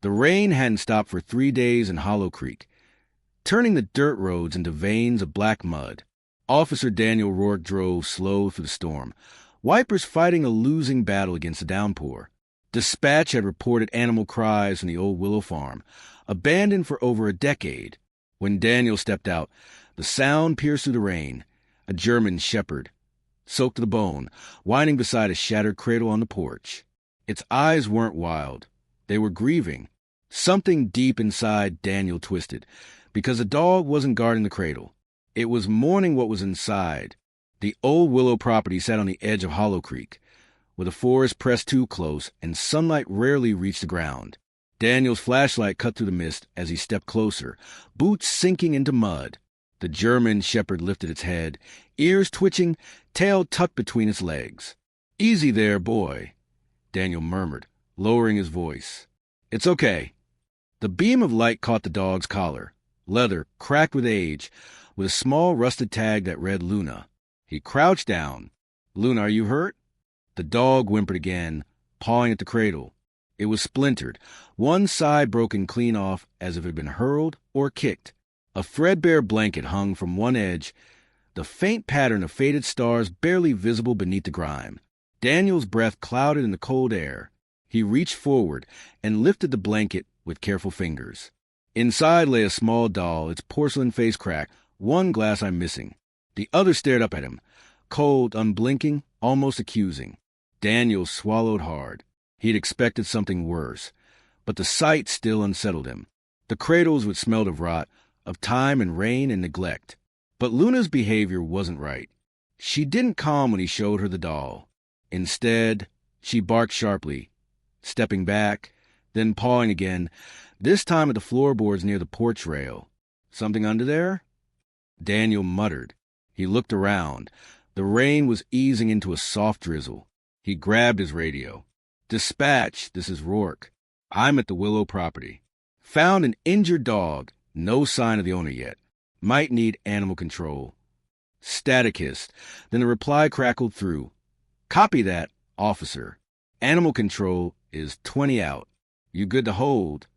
The rain hadn't stopped for 3 days in Hollow Creek, turning the dirt roads into veins of black mud. Officer Daniel Rourke drove slow through the storm, wipers fighting a losing battle against the downpour. Dispatch had reported animal cries from the old willow farm, abandoned for over a decade. When Daniel stepped out, the sound pierced through the rain. A German shepherd, soaked to the bone, whining beside a shattered cradle on the porch. Its eyes weren't wild. They were grieving. Something deep inside Daniel twisted, because the dog wasn't guarding the cradle. It was mourning what was inside. The old willow property sat on the edge of Hollow Creek, with the forest pressed too close and sunlight rarely reached the ground. Daniel's flashlight cut through the mist as he stepped closer, boots sinking into mud. The German shepherd lifted its head, ears twitching, tail tucked between its legs. "Easy there, boy," Daniel murmured, lowering his voice. "It's okay." The beam of light caught the dog's collar, leather cracked with age, with a small rusted tag that read Luna. He crouched down. "Luna, are you hurt?" The dog whimpered again, pawing at the cradle. It was splintered, one side broken clean off as if it had been hurled or kicked. A threadbare blanket hung from one edge, the faint pattern of faded stars barely visible beneath the grime. Daniel's breath clouded in the cold air. He reached forward and lifted the blanket with careful fingers. Inside lay a small doll, its porcelain face cracked, one glass eye missing. The other stared up at him, cold, unblinking, almost accusing. Daniel swallowed hard. He'd expected something worse, but the sight still unsettled him. The cradles would smell of rot, of time and rain and neglect. But Luna's behavior wasn't right. She didn't calm when he showed her the doll. Instead, she barked sharply, stepping back, then pawing again, this time at the floorboards near the porch rail. "Something under there?" Daniel muttered. He looked around. The rain was easing into a soft drizzle. He grabbed his radio. "Dispatch, this is Rourke. I'm at the Willow property. Found an injured dog. No sign of the owner yet. Might need animal control." Static hissed. Then the reply crackled through. "Copy that, officer. Animal control is 20 out. You good to hold?"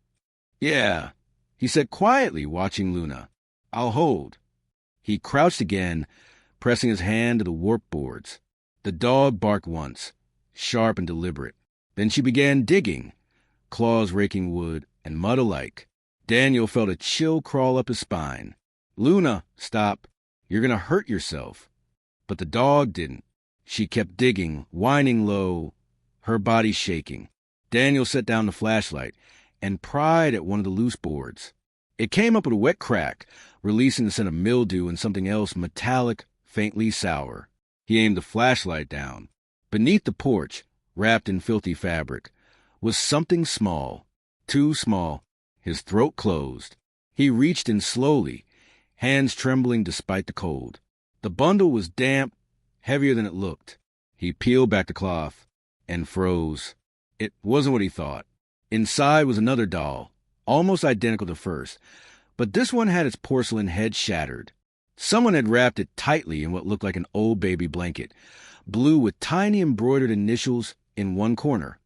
"Yeah," he said quietly, watching Luna. "I'll hold." He crouched again, pressing his hand to the warp boards. The dog barked once, sharp and deliberate. Then she began digging, claws raking wood and mud alike. Daniel felt a chill crawl up his spine. "Luna, stop. You're going to hurt yourself." But the dog didn't. She kept digging, whining low, her body shaking. Daniel set down the flashlight and pried at one of the loose boards. It came up with a wet crack, releasing the scent of mildew and something else metallic, faintly sour. He aimed the flashlight down. Beneath the porch, wrapped in filthy fabric, was something small, too small. His throat closed. He reached in slowly, hands trembling despite the cold. The bundle was damp, heavier than it looked. He peeled back the cloth and froze. It wasn't what he thought. Inside was another doll, almost identical to the first, but this one had its porcelain head shattered. Someone had wrapped it tightly in what looked like an old baby blanket, blue with tiny embroidered initials in one corner,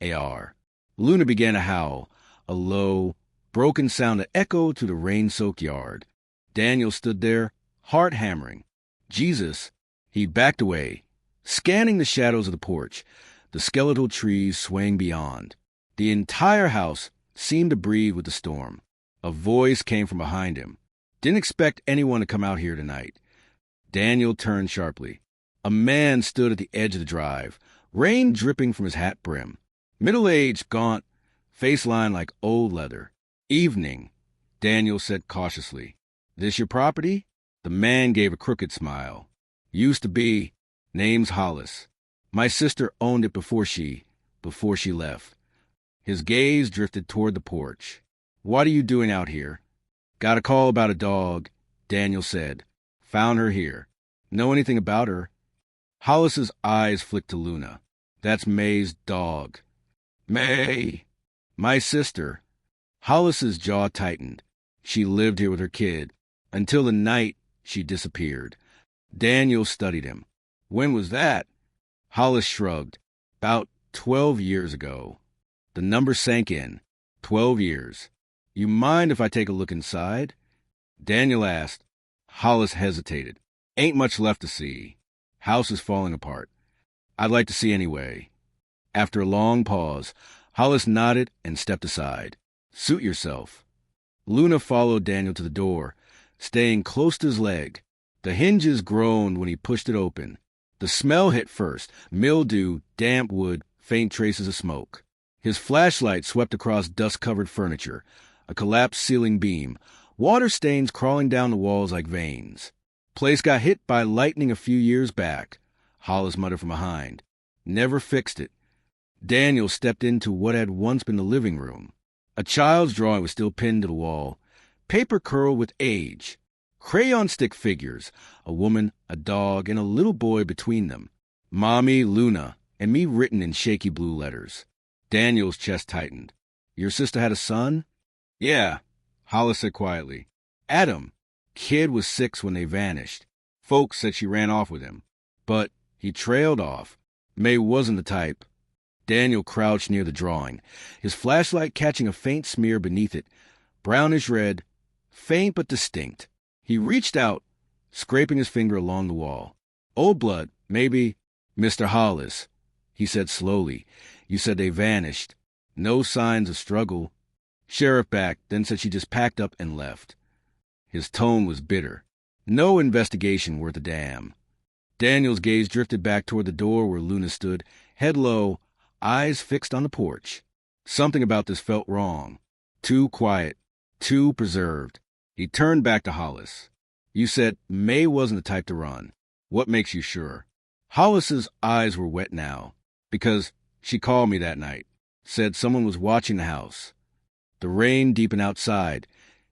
AR. Luna began to howl, a low, broken sound that echoed through the rain-soaked yard. Daniel stood there, heart hammering. Jesus! He backed away, scanning the shadows of the porch, the skeletal trees swaying beyond. The entire house seemed to breathe with the storm. A voice came from behind him. "Didn't expect anyone to come out here tonight." Daniel turned sharply. A man stood at the edge of the drive, rain dripping from his hat brim. Middle-aged, gaunt, face lined like old leather. "Evening," Daniel said cautiously. "This your property?" The man gave a crooked smile. "Used to be. Name's Hollis. My sister owned it before she left." His gaze drifted toward the porch. "What are you doing out here?" "Got a call about a dog," Daniel said. "Found her here." "Know anything about her?" Hollis's eyes flicked to Luna. "That's May's dog." "May!" "My sister." Hollis's jaw tightened. "She lived here with her kid. Until the night she disappeared." Daniel studied him. "When was that?" Hollis shrugged. "About 12 years ago." The number sank in. 12 years. You mind if I take a look inside? Daniel asked. Hollis hesitated. Ain't much left to see. House is falling apart. I'd like to see anyway. After a long pause, Hollis nodded and stepped aside. Suit yourself. Luna followed Daniel to the door, staying close to his leg. The hinges groaned when he pushed it open. The smell hit first: mildew, damp wood, faint traces of smoke. His flashlight swept across dust-covered furniture, a collapsed ceiling beam, water stains crawling down the walls like veins. Place got hit by lightning a few years back, Hollis muttered from behind. Never fixed it. Daniel stepped into what had once been the living room. A child's drawing was still pinned to the wall, paper curled with age. Crayon stick figures, a woman, a dog, and a little boy between them. Mommy, Luna, and me written in shaky blue letters. Daniel's chest tightened. Your sister had a son? Yeah, Hollis said quietly. Adam. Kid was 6 when they vanished. Folks said she ran off with him. But he trailed off. May wasn't the type. Daniel crouched near the drawing, his flashlight catching a faint smear beneath it, brownish red, faint but distinct. He reached out, scraping his finger along the wall. Old blood, maybe. Mr. Hollis, he said slowly. You said they vanished. No signs of struggle. Sheriff back, then said she just packed up and left. His tone was bitter. No investigation worth a damn. Daniel's gaze drifted back toward the door where Luna stood, head low, eyes fixed on the porch. Something about this felt wrong. Too quiet, too preserved. He turned back to Hollis. You said May wasn't the type to run. What makes you sure? Hollis's eyes were wet now, because she called me that night, said someone was watching the house. The rain deepened outside,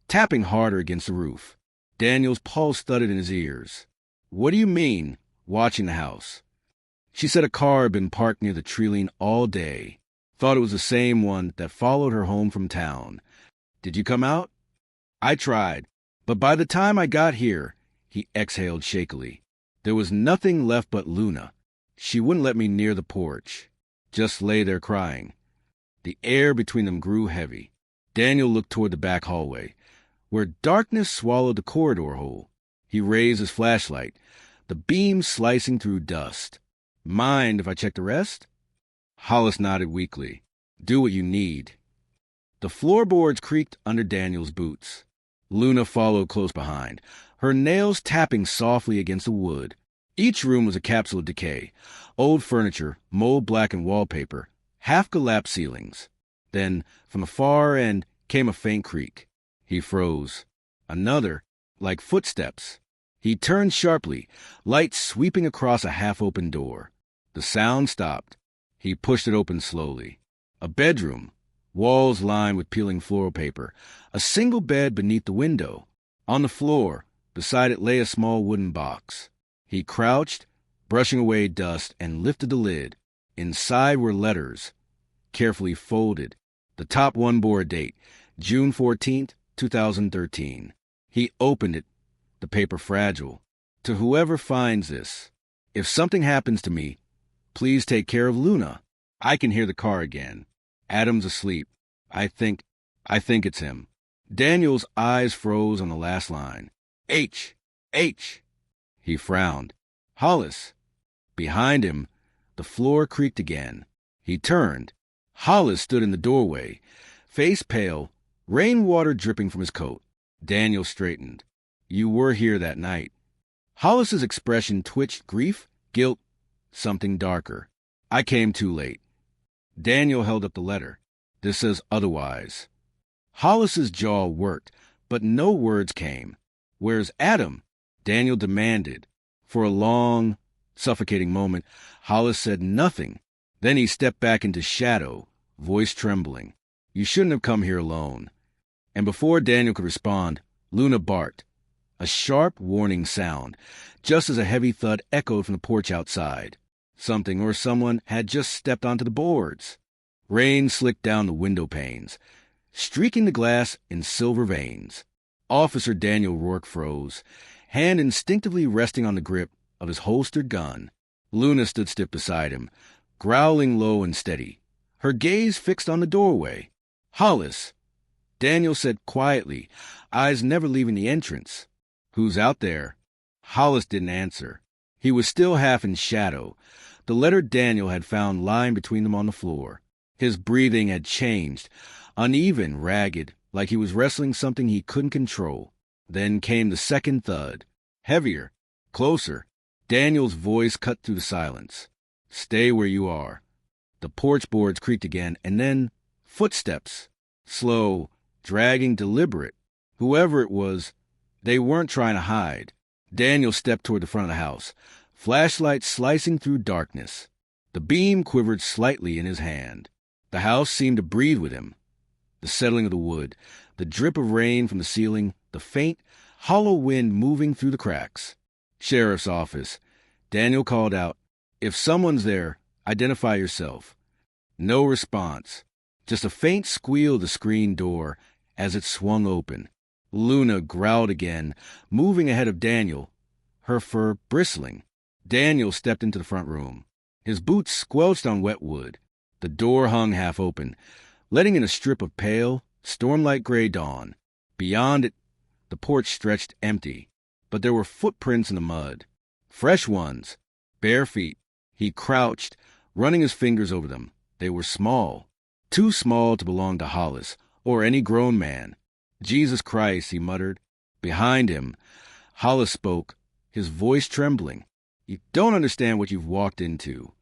tapping harder against the roof. Daniel's pulse thudded in his ears. What do you mean, watching the house? She said a car had been parked near the tree all day. Thought it was the same one that followed her home from town. Did you come out? I tried, but by the time I got here, he exhaled shakily. There was nothing left but Luna. She wouldn't let me near the porch. Just lay there crying. The air between them grew heavy. Daniel looked toward the back hallway, where darkness swallowed the corridor hole. He raised his flashlight, the beam slicing through dust. Mind if I check the rest? Hollis nodded weakly. Do what you need. The floorboards creaked under Daniel's boots. Luna followed close behind, her nails tapping softly against the wood. Each room was a capsule of decay. Old furniture, mold-blackened wallpaper, half-collapsed ceilings. Then, from the far end, came a faint creak. He froze. Another, like footsteps. He turned sharply, light sweeping across a half-open door. The sound stopped. He pushed it open slowly. A bedroom, walls lined with peeling floral paper, a single bed beneath the window. On the floor, beside it lay a small wooden box. He crouched, brushing away dust, and lifted the lid. Inside were letters, carefully folded. The top one bore a date, June 14th, 2013. He opened it, the paper fragile. To whoever finds this, if something happens to me, please take care of Luna. I can hear the car again. Adam's asleep. I think it's him. Daniel's eyes froze on the last line. H. He frowned. Hollis. Behind him, the floor creaked again. He turned. Hollis stood in the doorway, face pale, rainwater dripping from his coat. Daniel straightened. You were here that night. Hollis's expression twitched grief, guilt, something darker. I came too late. Daniel held up the letter. This says otherwise. Hollis's jaw worked, but no words came. Where's Adam? Daniel demanded. For a long, suffocating moment, Hollis said nothing. Then he stepped back into shadow, voice trembling. You shouldn't have come here alone. And before Daniel could respond, Luna barked. A sharp, warning sound, just as a heavy thud echoed from the porch outside. Something or someone had just stepped onto the boards. Rain slicked down the window panes, streaking the glass in silver veins. Officer Daniel Rourke froze, hand instinctively resting on the grip of his holstered gun. Luna stood stiff beside him, growling low and steady, her gaze fixed on the doorway. "Hollis," Daniel said quietly, eyes never leaving the entrance. "Who's out there?" Hollis didn't answer. He was still half in shadow. The letter Daniel had found lying between them on the floor. His breathing had changed, uneven, ragged, like he was wrestling something he couldn't control. Then came the second thud. Heavier, closer. Daniel's voice cut through the silence. "Stay where you are." The porch boards creaked again, and then footsteps. Slow, dragging, deliberate. Whoever it was, they weren't trying to hide. Daniel stepped toward the front of the house, flashlight slicing through darkness. The beam quivered slightly in his hand. The house seemed to breathe with him. The settling of the wood, the drip of rain from the ceiling, the faint, hollow wind moving through the cracks. "Sheriff's office." Daniel called out, "If someone's there, identify yourself." No response. Just a faint squeal of the screen door as it swung open. Luna growled again, moving ahead of Daniel, her fur bristling. Daniel stepped into the front room. His boots squelched on wet wood. The door hung half open, letting in a strip of pale, storm-like gray dawn. Beyond it, the porch stretched empty, but there were footprints in the mud. Fresh ones, bare feet. He crouched, running his fingers over them. They were small, too small to belong to Hollis or any grown man. "Jesus Christ," he muttered. Behind him, Hollis spoke, his voice trembling. "You don't understand what you've walked into."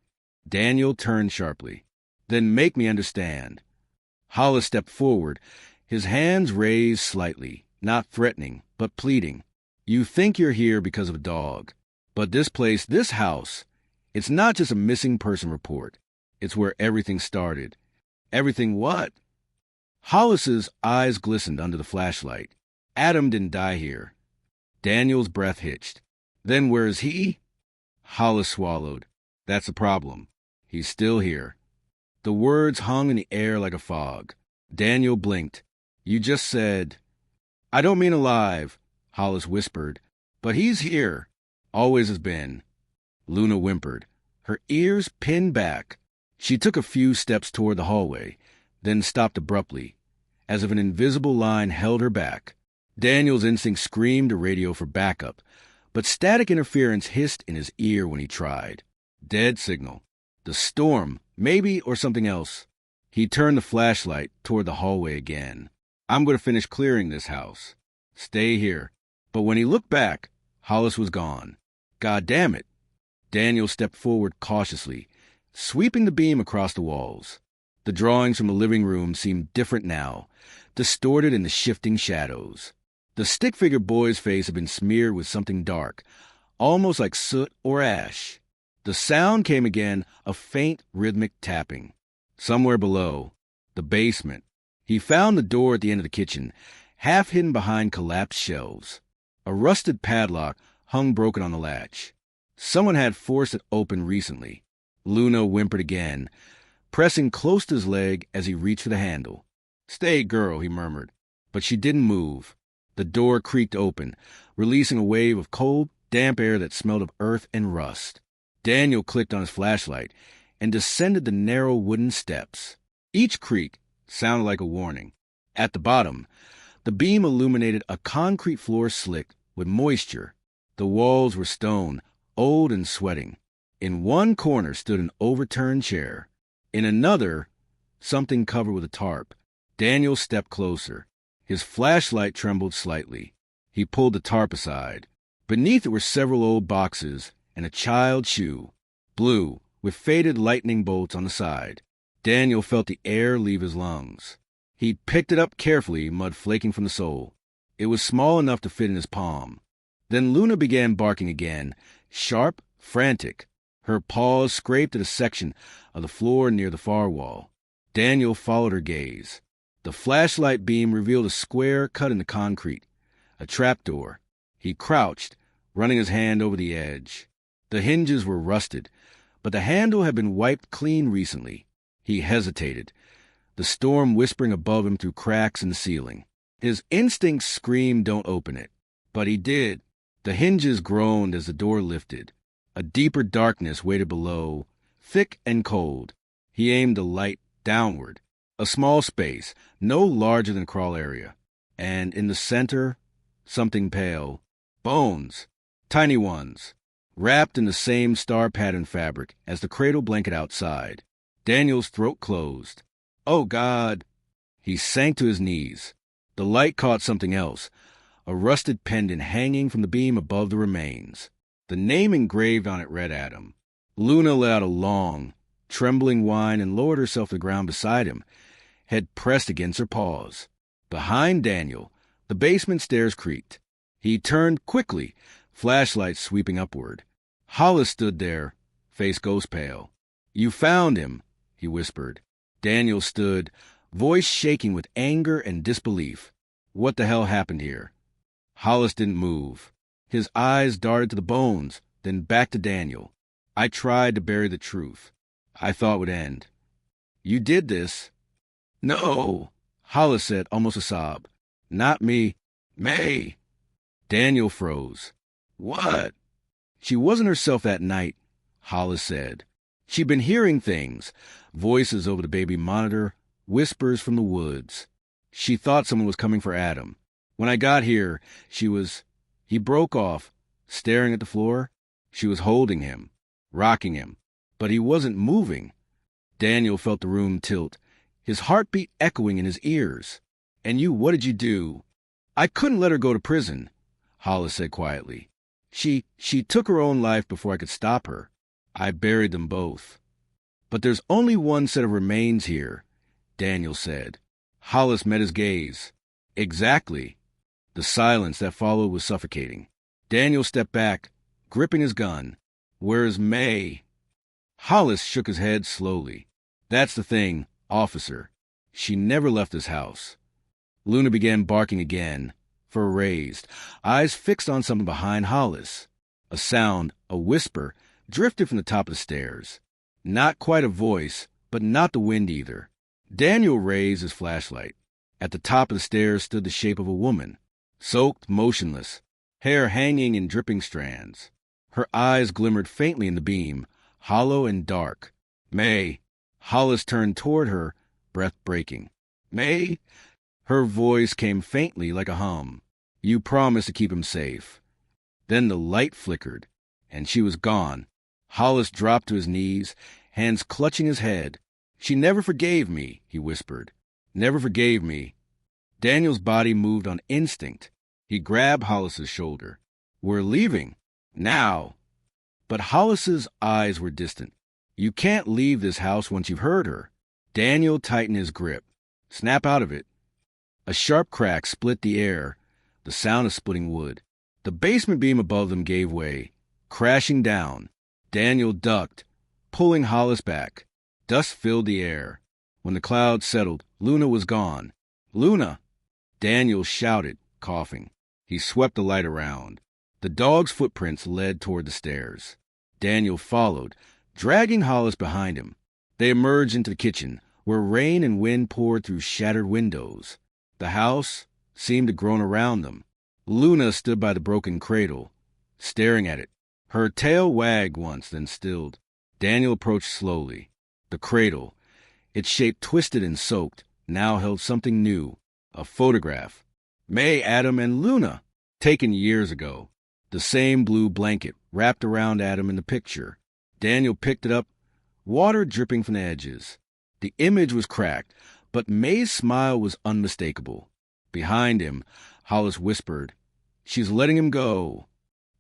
Daniel turned sharply. "Then make me understand." Hollis stepped forward, his hands raised slightly, not threatening, but pleading. "You think you're here because of a dog. But this place, this house, it's not just a missing person report. It's where everything started." "Everything what?" Hollis's eyes glistened under the flashlight. "Adam didn't die here." Daniel's breath hitched. "Then where is he?" Hollis swallowed. "That's the problem. He's still here." The words hung in the air like a fog. Daniel blinked. "You just said—" "I don't mean alive," Hollis whispered. "But he's here. Always has been." Luna whimpered, her ears pinned back. She took a few steps toward the hallway, then stopped abruptly, as if an invisible line held her back. Daniel's instinct screamed to radio for backup, but static interference hissed in his ear when he tried. Dead signal. The storm, maybe, or something else. He turned the flashlight toward the hallway again. "I'm going to finish clearing this house. Stay here." But when he looked back, Hollis was gone. "God damn it." Daniel stepped forward cautiously, sweeping the beam across the walls. The drawings from the living room seemed different now, distorted in the shifting shadows. The stick-figure boy's face had been smeared with something dark, almost like soot or ash. The sound came again, a faint, rhythmic tapping. Somewhere below, the basement. He found the door at the end of the kitchen, half hidden behind collapsed shelves. A rusted padlock hung broken on the latch. Someone had forced it open recently. Luna whimpered again, pressing close to his leg as he reached for the handle. "Stay, girl," he murmured. But she didn't move. The door creaked open, releasing a wave of cold, damp air that smelled of earth and rust. Daniel clicked on his flashlight and descended the narrow wooden steps. Each creak sounded like a warning. At the bottom, the beam illuminated a concrete floor slick with moisture. The walls were stone, old and sweating. In one corner stood an overturned chair. In another, something covered with a tarp. Daniel stepped closer. His flashlight trembled slightly. He pulled the tarp aside. Beneath it were several old boxes and a child's shoe, blue, with faded lightning bolts on the side. Daniel felt the air leave his lungs. He picked it up carefully, mud flaking from the sole. It was small enough to fit in his palm. Then Luna began barking again, sharp, frantic. Her paws scraped at a section of the floor near the far wall. Daniel followed her gaze. The flashlight beam revealed a square cut in the concrete, a trapdoor. He crouched, running his hand over the edge. The hinges were rusted, but the handle had been wiped clean recently. He hesitated, the storm whispering above him through cracks in the ceiling. His instincts screamed, "Don't open it." But he did. The hinges groaned as the door lifted. A deeper darkness waited below, thick and cold. He aimed the light downward. A small space, no larger than a crawl area. And in the center, something pale. Bones. Tiny ones. Wrapped in the same star-patterned fabric as the cradle blanket outside. Daniel's throat closed. Oh, God! He sank to his knees. The light caught something else. A rusted pendant hanging from the beam above the remains. The name engraved on it read Adam. Luna let out a long, trembling whine and lowered herself to the ground beside him, head pressed against her paws. Behind Daniel, the basement stairs creaked. He turned quickly, flashlight sweeping upward. Hollis stood there, face ghost pale. "You found him," he whispered. Daniel stood, voice shaking with anger and disbelief. What the hell happened here? Hollis didn't move. His eyes darted to the bones, then back to Daniel. "I tried to bury the truth. I thought it would end." "You did this." "No," Hollis said, almost a sob. "Not me. May." Daniel froze. "What?" "She wasn't herself that night," Hollis said. "She'd been hearing things, voices over the baby monitor, whispers from the woods. She thought someone was coming for Adam. When I got here, she was—" He broke off, staring at the floor. She was holding him, rocking him, but he wasn't moving. Daniel felt the room tilt, his heartbeat echoing in his ears. "And you, what did you do?" "I couldn't let her go to prison," Hollis said quietly. She took her own life before I could stop her. I buried them both." "But there's only one set of remains here," Daniel said. Hollis met his gaze. "Exactly." The silence that followed was suffocating. Daniel stepped back, gripping his gun. "Where's May?" Hollis shook his head slowly. "That's the thing, officer. She never left this house." Luna began barking again, fur raised, eyes fixed on something behind Hollis. A sound, a whisper, drifted from the top of the stairs. Not quite a voice, but not the wind either. Daniel raised his flashlight. At the top of the stairs stood the shape of a woman, soaked, motionless, hair hanging in dripping strands. Her eyes glimmered faintly in the beam, hollow and dark. "May." Hollis turned toward her, breath breaking. "May?" Her voice came faintly like a hum. "You promised to keep him safe." Then the light flickered, and she was gone. Hollis dropped to his knees, hands clutching his head. "She never forgave me," he whispered. "Never forgave me." Daniel's body moved on instinct. He grabbed Hollis's shoulder. "We're leaving. Now." But Hollis's eyes were distant. "You can't leave this house once you've heard her." Daniel tightened his grip. "Snap out of it." A sharp crack split the air, the sound of splitting wood. The basement beam above them gave way, crashing down. Daniel ducked, pulling Hollis back. Dust filled the air. When the clouds settled, Luna was gone. "Luna!" Daniel shouted, coughing. He swept the light around. The dog's footprints led toward the stairs. Daniel followed, dragging Hollis behind him. They emerged into the kitchen, where rain and wind poured through shattered windows. The house seemed to groan around them. Luna stood by the broken cradle, staring at it. Her tail wagged once, then stilled. Daniel approached slowly. The cradle, its shape twisted and soaked, now held something new. A photograph. May, Adam, and Luna, taken years ago. The same blue blanket wrapped around Adam in the picture. Daniel picked it up, water dripping from the edges. The image was cracked, but May's smile was unmistakable. Behind him, Hollis whispered, "She's letting him go."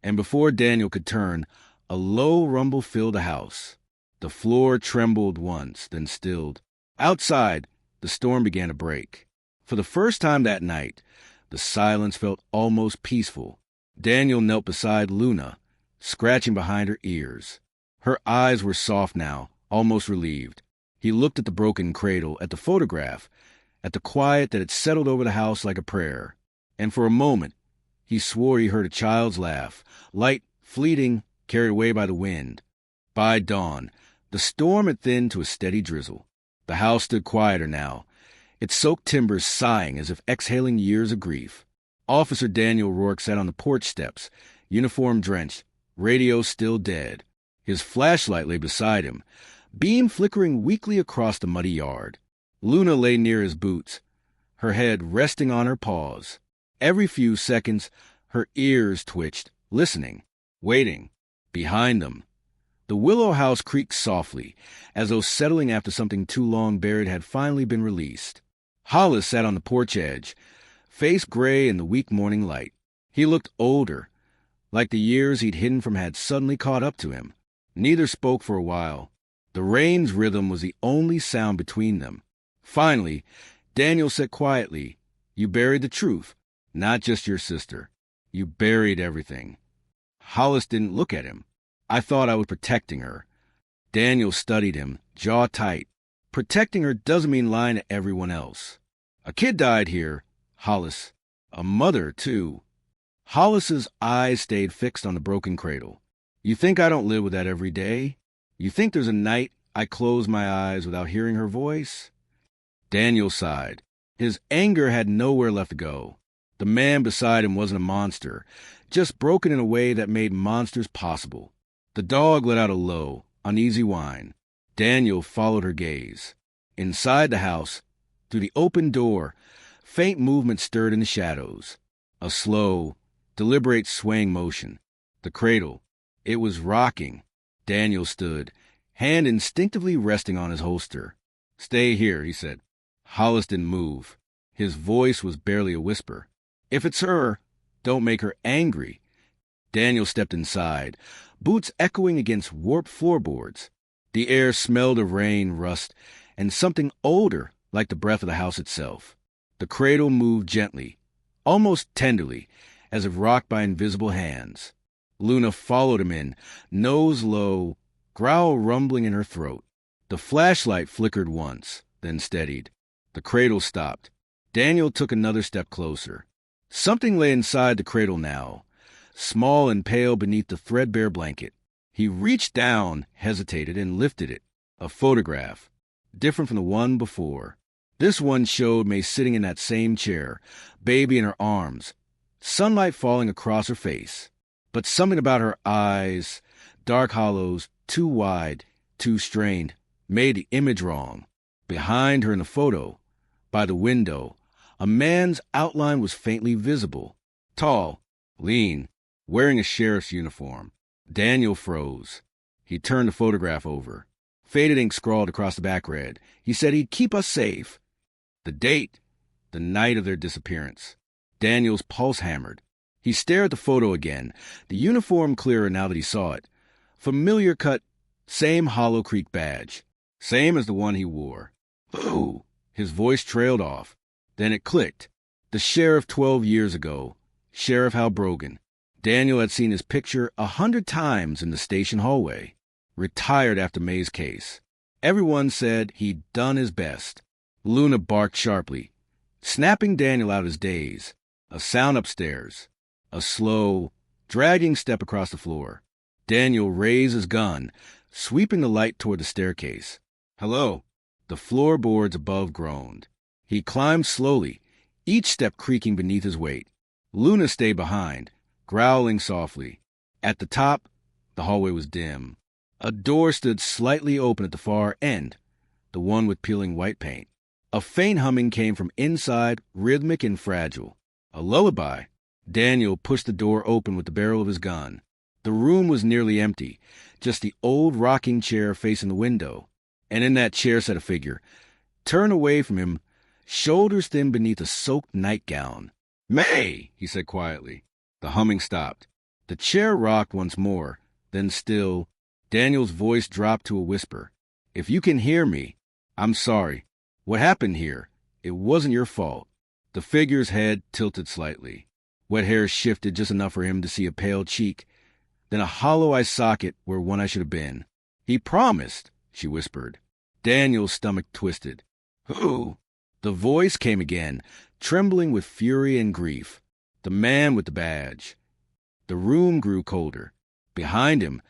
And before Daniel could turn, a low rumble filled the house. The floor trembled once, then stilled. Outside, the storm began to break. For the first time that night, the silence felt almost peaceful. Daniel knelt beside Luna, scratching behind her ears. Her eyes were soft now, almost relieved. He looked at the broken cradle, at the photograph, at the quiet that had settled over the house like a prayer. And for a moment, he swore he heard a child's laugh, light, fleeting, carried away by the wind. By dawn, the storm had thinned to a steady drizzle. The house stood quieter now, its soaked timbers sighing as if exhaling years of grief. Officer Daniel Rourke sat on the porch steps, uniform drenched, radio still dead. His flashlight lay beside him, beam flickering weakly across the muddy yard. Luna lay near his boots, her head resting on her paws. Every few seconds, her ears twitched, listening, waiting. Behind them, the willow house creaked softly, as though settling after something too long buried had finally been released. Hollis sat on the porch edge, face gray in the weak morning light. He looked older, like the years he'd hidden from had suddenly caught up to him. Neither spoke for a while. The rain's rhythm was the only sound between them. Finally, Daniel said quietly, "You buried the truth, not just your sister. You buried everything." Hollis didn't look at him. "I thought I was protecting her." Daniel studied him, jaw tight. "Protecting her doesn't mean lying to everyone else. A kid died here, Hollis. A mother, too." Hollis's eyes stayed fixed on the broken cradle. "You think I don't live with that every day? You think there's a night I close my eyes without hearing her voice?" Daniel sighed. His anger had nowhere left to go. The man beside him wasn't a monster, just broken in a way that made monsters possible. The dog let out a low, uneasy whine. Daniel followed her gaze. Inside the house, through the open door, faint movement stirred in the shadows. A slow, deliberate swaying motion. The cradle. It was rocking. Daniel stood, hand instinctively resting on his holster. "Stay here," he said. Hollis didn't move. His voice was barely a whisper. "If it's her, don't make her angry." Daniel stepped inside, boots echoing against warped floorboards. The air smelled of rain, rust, and something older, like the breath of the house itself. The cradle moved gently, almost tenderly, as if rocked by invisible hands. Luna followed him in, nose low, growl rumbling in her throat. The flashlight flickered once, then steadied. The cradle stopped. Daniel took another step closer. Something lay inside the cradle now, small and pale beneath the threadbare blanket. He reached down, hesitated, and lifted it. A photograph, different from the one before. This one showed May sitting in that same chair, baby in her arms, sunlight falling across her face. But something about her eyes, dark hollows, too wide, too strained, made the image wrong. Behind her in the photo, by the window, a man's outline was faintly visible. Tall, lean, wearing a sheriff's uniform. Daniel froze. He turned the photograph over. Faded ink scrawled across the back read. He said he'd keep us safe. The date, the night of their disappearance. Daniel's pulse hammered. He stared at the photo again, the uniform clearer now that he saw it. Familiar cut, same Hollow Creek badge. Same as the one he wore. "Who?" His voice trailed off. Then it clicked. The sheriff 12 years ago. Sheriff Halbrogan. Daniel had seen his picture 100 times in the station hallway. Retired after May's case. Everyone said he'd done his best. Luna barked sharply, snapping Daniel out his daze. A sound upstairs. A slow, dragging step across the floor. Daniel raised his gun, sweeping the light toward the staircase. "Hello." The floorboards above groaned. He climbed slowly, each step creaking beneath his weight. Luna stayed behind, growling softly. At the top, the hallway was dim. A door stood slightly open at the far end, the one with peeling white paint. A faint humming came from inside, rhythmic and fragile. A lullaby. Daniel pushed the door open with the barrel of his gun. The room was nearly empty, just the old rocking chair facing the window. And in that chair sat a figure, turned away from him, shoulders thin beneath a soaked nightgown. "May!" he said quietly. The humming stopped. The chair rocked once more, then still. Daniel's voice dropped to a whisper. "If you can hear me, I'm sorry. What happened here? It wasn't your fault." The figure's head tilted slightly. Wet hair shifted just enough for him to see a pale cheek, then a hollow eye socket where one eye should have been. "He promised," she whispered. Daniel's stomach twisted. "Who?" The voice came again, trembling with fury and grief. The man with the badge. The room grew colder. Behind him,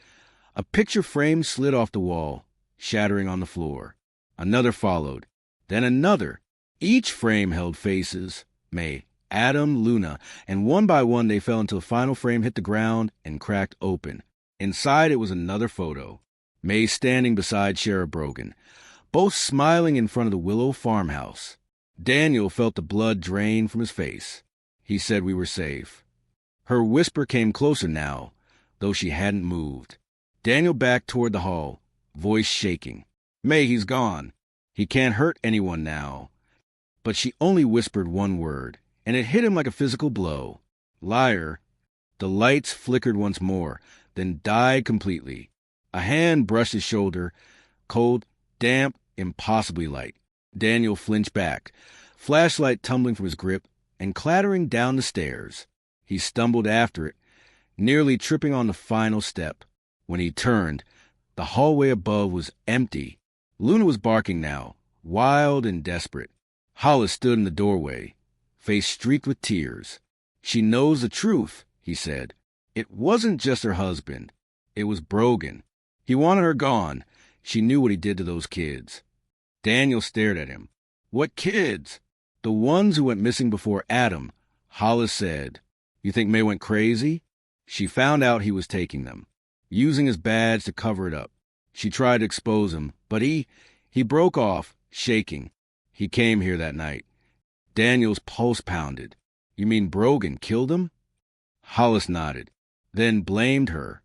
a picture frame slid off the wall, shattering on the floor. Another followed, then another. Each frame held faces, May, Adam, Luna, and one by one they fell until the final frame hit the ground and cracked open. Inside it was another photo. May standing beside Sheriff Brogan, both smiling in front of the Willow farmhouse. Daniel felt the blood drain from his face. He said we were safe. Her whisper came closer now, though she hadn't moved. Daniel backed toward the hall, voice shaking. May, he's gone. He can't hurt anyone now. But she only whispered one word, and it hit him like a physical blow. Liar. The lights flickered once more, then died completely. A hand brushed his shoulder, cold, damp, impossibly light. Daniel flinched back, flashlight tumbling from his grip and clattering down the stairs. He stumbled after it, nearly tripping on the final step. When he turned, the hallway above was empty. Luna was barking now, wild and desperate. Hollis stood in the doorway, face streaked with tears. She knows the truth, he said. It wasn't just her husband. It was Brogan. He wanted her gone. She knew what he did to those kids. Daniel stared at him. What kids? The ones who went missing before Adam, Hollis said. You think May went crazy? She found out he was taking them, using his badge to cover it up. She tried to expose him, but he broke off, shaking. He came here that night. Daniel's pulse pounded. You mean Brogan killed him? Hollis nodded, then blamed her.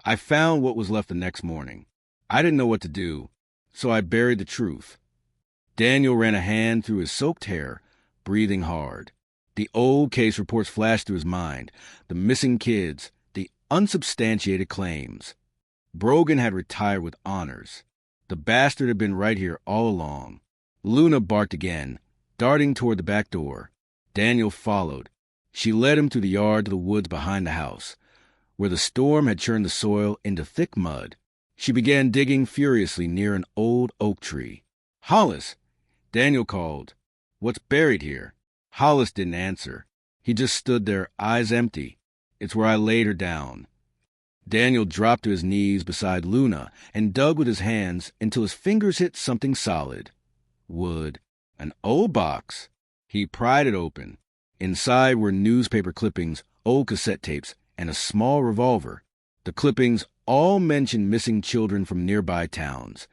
I found what was left the next morning. I didn't know what to do, so I buried the truth. Daniel ran a hand through his soaked hair, breathing hard. The old case reports flashed through his mind, the missing kids, the unsubstantiated claims. Brogan had retired with honors. The bastard had been right here all along. Luna barked again, darting toward the back door. Daniel followed. She led him through the yard to the woods behind the house, where the storm had churned the soil into thick mud. She began digging furiously near an old oak tree. Hollis! Daniel called. What's buried here? Hollis didn't answer. He just stood there, eyes empty. It's where I laid her down. Daniel dropped to his knees beside Luna and dug with his hands until his fingers hit something solid. Wood. An old box. He pried it open. Inside were newspaper clippings, old cassette tapes, and a small revolver. The clippings all mentioned missing children from nearby towns.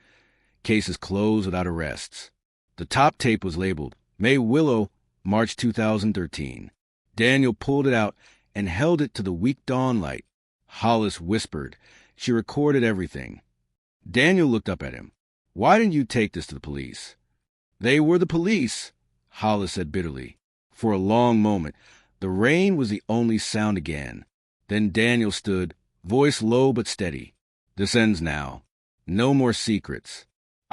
Cases closed without arrests. The top tape was labeled, May Willow, March 2013. Daniel pulled it out and held it to the weak dawn light. Hollis whispered. She recorded everything. Daniel looked up at him. Why didn't you take this to the police? They were the police, Hollis said bitterly. For a long moment, the rain was the only sound again. Then Daniel stood, voice low but steady. This ends now. No more secrets.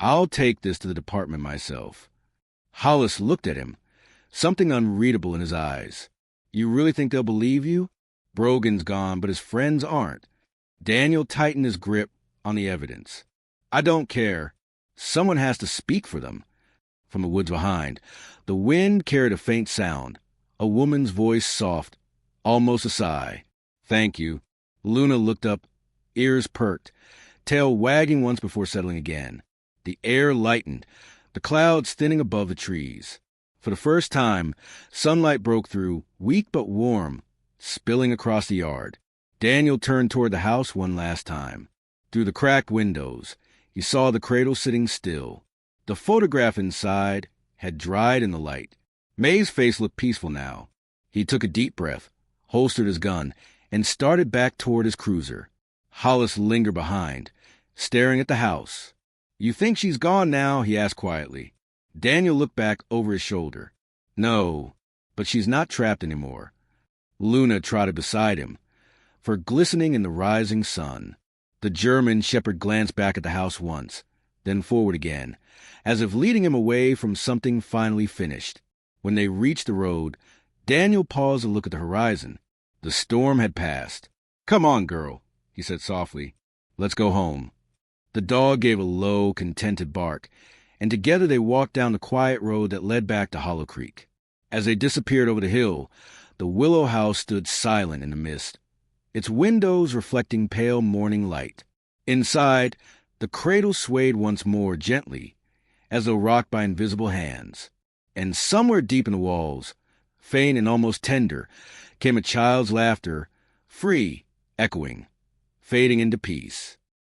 I'll take this to the department myself. Hollis looked at him, something unreadable in his eyes. You really think they'll believe you? Brogan's gone, but his friends aren't. Daniel tightened his grip on the evidence. I don't care. Someone has to speak for them. From the woods behind, the wind carried a faint sound, a woman's voice soft, almost a sigh. Thank you. Luna looked up, ears perked, tail wagging once before settling again. The air lightened, the clouds thinning above the trees. For the first time, sunlight broke through, weak but warm, spilling across the yard. Daniel turned toward the house one last time. Through the cracked windows, he saw the cradle sitting still. The photograph inside had dried in the light. May's face looked peaceful now. He took a deep breath, holstered his gun, and started back toward his cruiser. Hollis lingered behind, staring at the house. You think she's gone now? He asked quietly. Daniel looked back over his shoulder. No, but she's not trapped anymore. Luna trotted beside him, fur glistening in the rising sun. The GermanShepherd glanced back at the house once, then forward again, as if leading him away from something finally finished. When they reached the road, Daniel paused to look at the horizon. The storm had passed. Come on, girl, he said softly. Let's go home. The dog gave a low, contented bark, and together they walked down the quiet road that led back to Hollow Creek. As they disappeared over the hill, the Willow house stood silent in the mist, its windows reflecting pale morning light. Inside, the cradle swayed once more gently, as though rocked by invisible hands. And somewhere deep in the walls, faint and almost tender, came a child's laughter, free, echoing, fading into peace.